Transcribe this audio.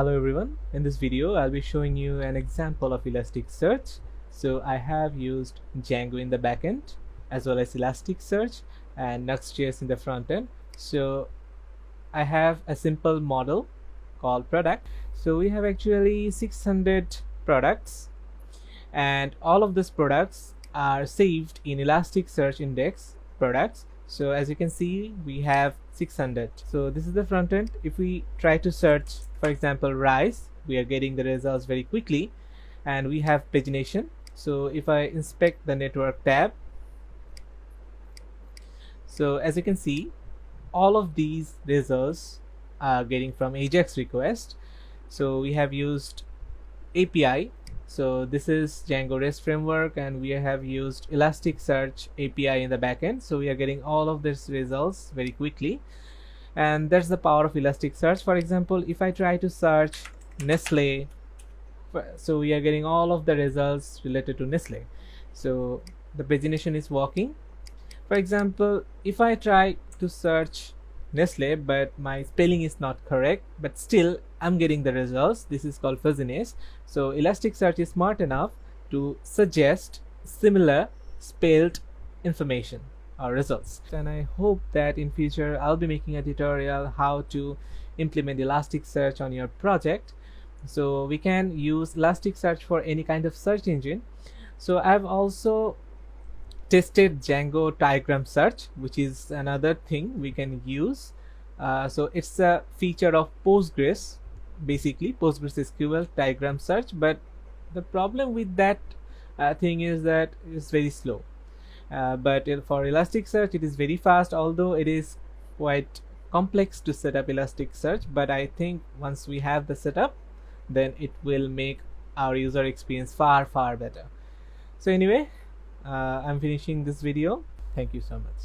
Hello everyone, in this video I'll be showing you an example of Elasticsearch. So I have used Django in the backend as well as Elasticsearch and Nuxt.js in the front end. So I have a simple model called product. So we have actually 600 products and all of these products are saved in Elasticsearch index products. So as you can see, we have 600. So this is the front end. If we try to search, for example, rice, we are getting the results very quickly, and we have pagination. So if I inspect the network tab, so as you can see, all of these results are getting from AJAX request. So we have used API. So this is Django REST framework, and we have used Elasticsearch API in the backend. So we are getting all of these results very quickly, and that's the power of Elasticsearch. For example, if I try to search Nestle, so we are getting all of the results related to Nestle. So the pagination is working. For example, if I try to search Nestle but my spelling is not correct, but still I'm getting the results, this is called fuzziness. So Elasticsearch is smart enough to suggest similar spelled information or results. And I hope that in future I'll be making a tutorial how to implement Elasticsearch on your project. So we can use Elasticsearch for any kind of search engine. So I've also tested Django diagram search, which is another thing we can use. So it's a feature of Postgres, basically PostgreSQL diagram search, but the problem with that thing is that it's very slow. But for Elasticsearch it is very fast, although it is quite complex to set up Elasticsearch. But I think once we have the setup, then it will make our user experience far better. So anyway, I'm finishing this video. Thank you so much.